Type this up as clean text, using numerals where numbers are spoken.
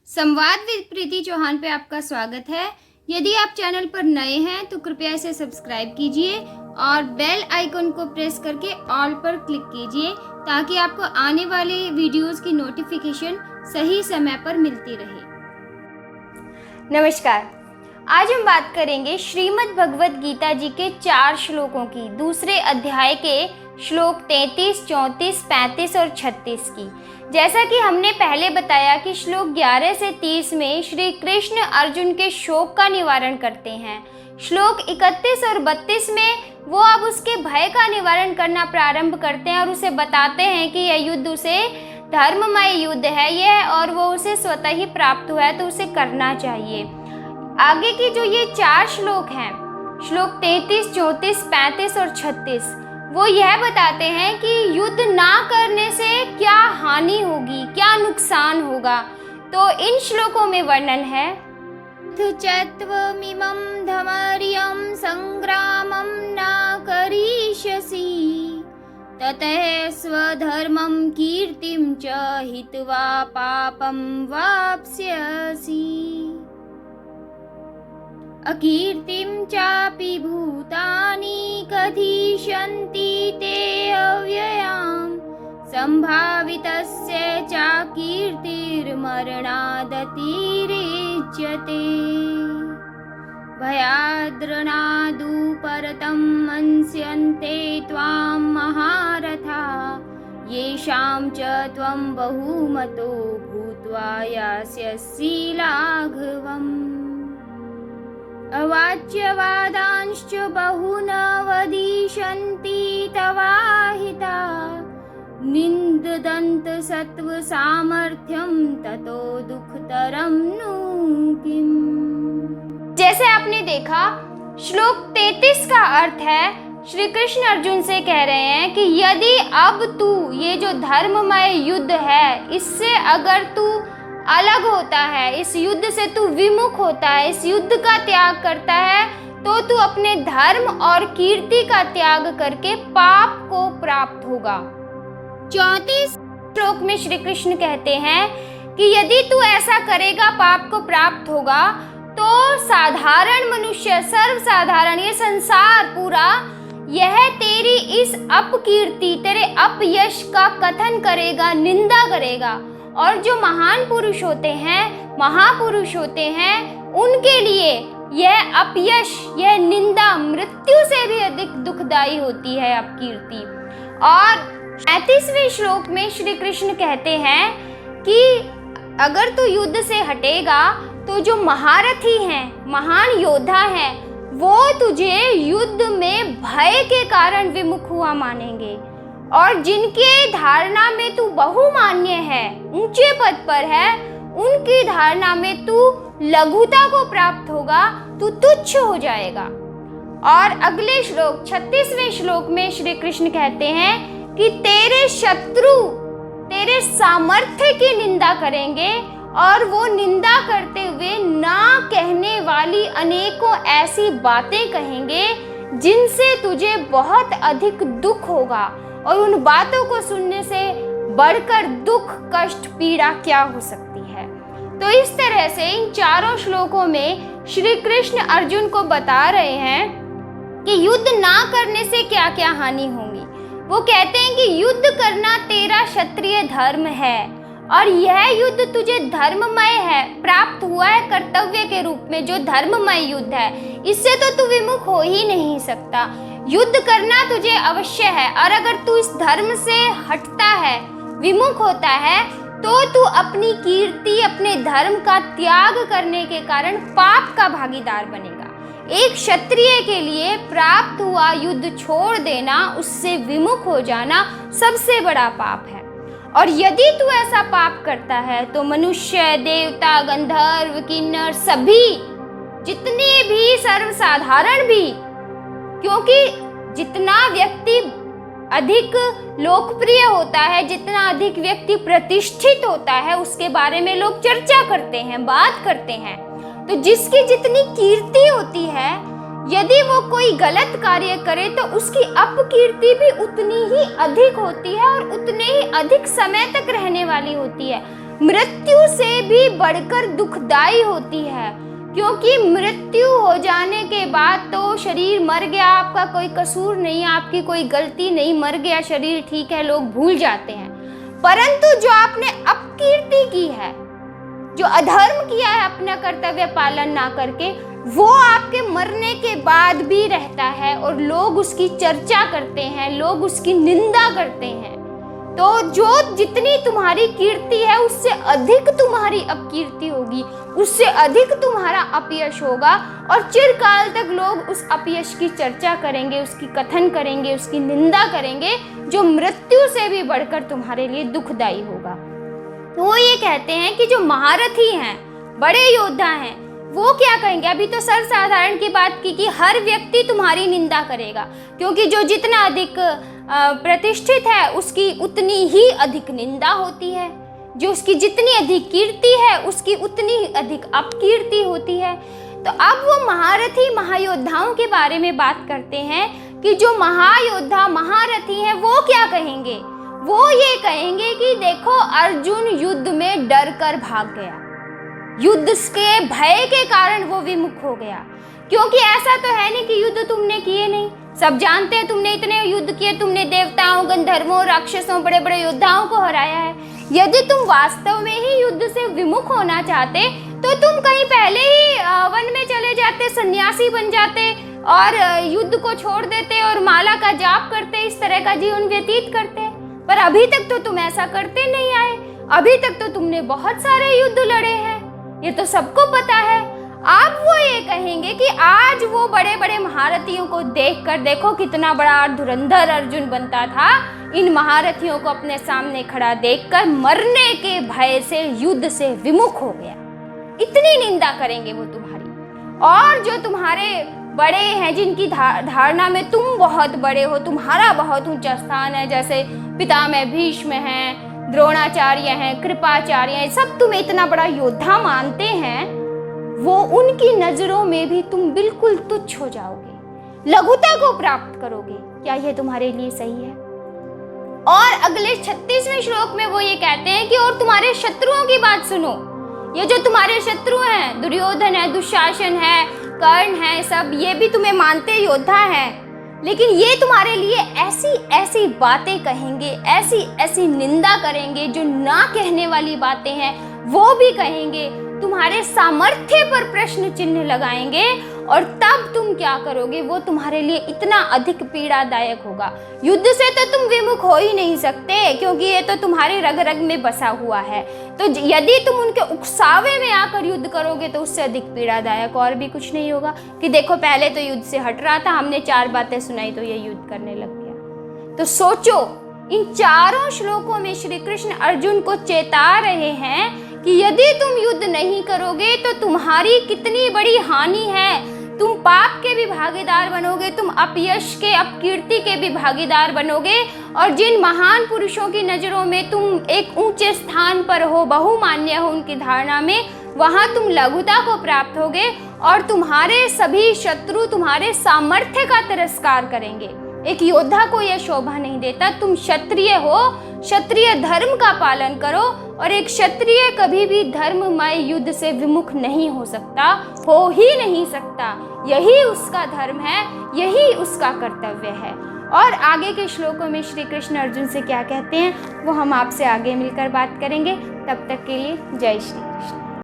संवाद विद प्रीति चौहान पे आपका स्वागत है। यदि आप चैनल पर नए हैं तो कृपया इसे सब्सक्राइब कीजिए और बेल आइकन को प्रेस करके ऑल पर क्लिक कीजिए ताकि आपको आने वाले वीडियोस की नोटिफिकेशन सही समय पर मिलती रहे। नमस्कार, आज हम बात करेंगे श्रीमद् भगवद गीता जी के 4 श्लोकों की, दूसरे अध्याय के श्लोक 33, 34, 35 और 36 की। जैसा कि हमने पहले बताया कि श्लोक 11 से 30 में श्री कृष्ण अर्जुन के शोक का निवारण करते हैं। श्लोक 31 और 32 में वो अब उसके भय का निवारण करना प्रारंभ करते हैं और उसे बताते हैं कि यह युद्ध उसे धर्ममय युद्ध है यह और वो उसे स्वतः ही प्राप्त हुआ है तो उसे करना चाहिए। आगे की जो ये 4 श्लोक हैं, श्लोक 33, 34, 35 और 36, वो यह बताते हैं कि युद्ध ना करने से क्या हानि होगी, क्या नुकसान होगा। तो इन श्लोकों में वर्णन है चत्वमिमं धमर्यं संग्रामं न करिष्यसि ततः स्वधर्मं कीर्तिं च हित्वा पापं वाप्स्यसि अकीर्तिं चापि भूतानि कथयिष्यन्ति ते अव्ययां सम्भावितस्य चाकीर्तिर्मरणादतिरिच्यते भयाद्रणादु परतं मंस्यन्ते त्वां महारथा येषां च त्वं बहुमतो भूत्वा यास्यसि लाघवम् अवाच्यवादांश्च बहुन वदिष्यन्ति तवाहिता निन्ददन्त सत्त्वसामर्थ्यं ततो दुःखतरं नु किम्। जैसे आपने देखा, श्लोक 33 का अर्थ है श्री कृष्ण अर्जुन से कह रहे हैं कि यदि अब तू ये जो धर्ममय युद्ध है इससे अगर तू अलग होता है, इस युद्ध से तू विमुख होता है, इस युद्ध का त्याग करता है तो तू अपने धर्म और कीर्ति का त्याग करके पाप को प्राप्त होगा। 34 श्लोक में श्री कृष्ण कहते हैं कि यदि तू ऐसा करेगा पाप को प्राप्त होगा तो साधारण मनुष्य, सर्वसाधारण ये संसार पूरा यह तेरी इस अपकीर्ति, तेरे अपयश का कथन करेगा, निंदा करेगा। और जो महान पुरुष होते हैं, महापुरुष होते हैं, उनके लिए यह अपयश, यह निंदा मृत्यु से भी अधिक दुखदाई होती है अपकीर्ति। और 35वें श्लोक में श्री कृष्ण कहते हैं कि अगर तू युद्ध से हटेगा तो जो महारथी हैं, महान योद्धा हैं, वो तुझे युद्ध में भय के कारण विमुख हुआ मानेंगे और जिनके धारणा में तू बहुमान्य है, ऊंचे पद पर है, उनकी धारणा में तू लघुता को प्राप्त होगा, तू तुच्छ हो जाएगा। और अगले श्लोक 36वें श्लोक में श्री कृष्ण कहते हैं कि तेरे शत्रु तेरे सामर्थ्य की निंदा करेंगे और वो निंदा करते हुए ना कहने वाली अनेकों ऐसी बातें कहेंगे जिनसे तुझे बहुत अधिक दुख होगा और उन बातों को सुनने से बढ़कर दुख, कष्ट, पीड़ा क्या हो सकती है। तो इस तरह से इन 4 श्लोकों में श्री कृष्ण अर्जुन को बता रहे हैं कि युद्ध ना करने से क्या क्या हानि होंगी। वो कहते हैं कि युद्ध करना तेरा क्षत्रिय धर्म है और यह युद्ध तुझे धर्ममय है, प्राप्त हुआ है कर्तव्य के रूप में, जो धर्ममय युद्ध है, इससे तो तू विमुख हो ही नहीं सकता। युद्ध करना तुझे अवश्य है और अगर तू इस धर्म से हटता है, विमुख होता है, तो तू अपनी कीर्ति, अपने धर्म का त्याग करने के कारण पाप का भागीदार बनेगा। एक क्षत्रिय के लिए प्राप्त हुआ युद्ध छोड़ देना, उससे विमुख हो जाना सबसे बड़ा पाप है। और यदि तू ऐसा पाप करता है तो मनुष्य, देवता, गंधर्व, किन्नर सभी, जितने भी सर्वसाधारण भी, क्योंकि जितना व्यक्ति अधिक लोकप्रिय होता है, जितना अधिक व्यक्ति प्रतिष्ठित होता है, उसके बारे में लोग चर्चा करते हैं, बात करते हैं। तो जिसकी जितनी कीर्ति होती है, यदि वो कोई गलत कार्य करे तो उसकी अपकीर्ति भी उतनी ही अधिक होती है और उतने ही अधिक समय तक रहने वाली होती है। मृत्यु से भी बढ़कर दुखदाई होती है, क्योंकि मृत्यु हो जाने के बाद तो शरीर मर गया, आपका कोई कसूर नहीं, आपकी कोई गलती नहीं, मर गया शरीर, ठीक है, लोग भूल जाते हैं। परंतु जो आपने अपकीर्ति की है, जो अधर्म किया है अपना कर्तव्य पालन ना करके, वो आपके मरने के बाद भी रहता है और लोग उसकी चर्चा करते हैं, लोग उसकी निंदा करते हैं। तो जो जितनी तुम्हारी कीर्ति है उससे अधिक तुम्हारी अपकीर्ति होगी, उससे अधिक तुम्हारा अपयश होगा, और चिरकाल तक लोग उस अपयश की चर्चा करेंगे, उसकी कथन करेंगे, उसकी निंदा करेंगे, जो मृत्यु से भी बढ़कर तुम्हारे लिए दुखदाई होगा। तो वो ये कहते हैं कि जो महारथी हैं, बड़े योद्धा हैं, वो क्या कहेंगे। अभी तो सर्वसाधारण की बात की कि हर व्यक्ति तुम्हारी निंदा करेगा, क्योंकि जो जितना अधिक प्रतिष्ठित है उसकी उतनी ही अधिक निंदा होती है, जो उसकी जितनी अधिक कीर्ति है उसकी उतनी ही अधिक अपकीर्ति होती है। तो अब वो महारथी महायोद्धाओं के बारे में बात करते हैं कि जो महायोद्धा महारथी हैं वो क्या कहेंगे। वो ये कहेंगे कि देखो, अर्जुन युद्ध में डर कर भाग गया, युद्ध के भय के कारण वो विमुख हो गया, क्योंकि ऐसा तो है नहीं कि युद्ध तुमने किए नहीं, सब जानते हैं तुमने इतने युद्ध किए, तुमने देवताओं, गंधर्वों, राक्षसों, बड़े बड़े योद्धाओं को हराया है। यदि तुम वास्तव में ही युद्ध से विमुख होना चाहते तो तुम कहीं पहले ही वन में चले जाते, सन्यासी बन जाते और युद्ध को छोड़ देते और माला का जाप करते, इस तरह का जीवन व्यतीत करते। पर अभी तक तो तुम ऐसा करते नहीं आए, अभी तक तो तुमने बहुत सारे युद्ध लड़े हैं, ये तो सबको पता है। अब वो ये कहेंगे कि आज वो बड़े बड़े महारथियों को देखकर देखो कितना बड़ा धुरंधर अर्जुन बनता था, इन महारथियों को अपने सामने खड़ा देखकर मरने के भय से युद्ध से विमुख हो गया। इतनी निंदा करेंगे वो तुम्हारी। और जो तुम्हारे बड़े हैं, जिनकी धारणा में तुम बहुत बड़े हो, तुम्हारा बहुत ऊंचा स्थान है, जैसे पितामह भीष्म हैं, द्रोणाचार्य हैं, कृपाचार्य हैं, सब तुम्हें इतना बड़ा योद्धा मानते हैं, वो उनकी नजरों में भी तुम बिल्कुल तुच्छ हो जाओगे, लघुता को प्राप्त करोगे। क्या ये तुम्हारे लिए सही है? और अगले 36वें श्लोक में वो ये कहते हैं कि और तुम्हारे शत्रुओं की बात सुनो। ये जो तुम्हारे शत्रु हैं, दुर्योधन है, दुशासन है, कर्ण है, सब ये भी तुम्हें मानते योद्धा हैं, लेकिन ये तुम्हारे लिए ऐसी ऐसी बातें कहेंगे, ऐसी ऐसी निंदा करेंगे, जो ना कहने वाली बातें हैं वो भी कहेंगे, तुम्हारे सामर्थ्य पर प्रश्न चिन्ह लगाएंगे, और तब तुम क्या करोगे वो तुम्हारे लिए इतना अधिक पीड़ादायक होगा। युद्ध से तो तुम विमुख हो ही नहीं सकते, क्योंकि ये तो तुम्हारे रग रग में बसा हुआ है। तो यदि तुम उनके उकसावे में आकर युद्ध करोगे तो उससे अधिक पीड़ादायक और भी कुछ नहीं होगा कि देखो पहले तो युद्ध से हट रहा था, हमने 4 बातें सुनाई तो ये युद्ध करने लग गया। तो सोचो, इन चारों श्लोकों में श्री कृष्ण अर्जुन को चेता रहे हैं कि यदि तुम युद्ध नहीं करोगे तो तुम्हारी कितनी बड़ी हानि है, तुम पाप के भी भागीदार बनोगे, तुम अपयश के, अपकीर्ति के भी भागीदार बनोगे, और जिन महान पुरुषों की नजरों में तुम एक ऊंचे स्थान पर हो, बहुमान्य हो उनकी धारणा में, वहां तुम लघुता को प्राप्त होगे और तुम्हारे सभी शत्रु तुम्हारे सामर्थ्य का तिरस्कार करेंगे। एक योद्धा को यह शोभा नहीं देता। तुम क्षत्रिय हो, क्षत्रिय धर्म का पालन करो, और एक क्षत्रिय कभी भी धर्ममय युद्ध से विमुख नहीं हो सकता, हो ही नहीं सकता। यही उसका धर्म है, यही उसका कर्तव्य है। और आगे के श्लोकों में श्री कृष्ण अर्जुन से क्या कहते हैं वो हम आपसे आगे मिलकर बात करेंगे। तब तक के लिए जय श्री कृष्ण।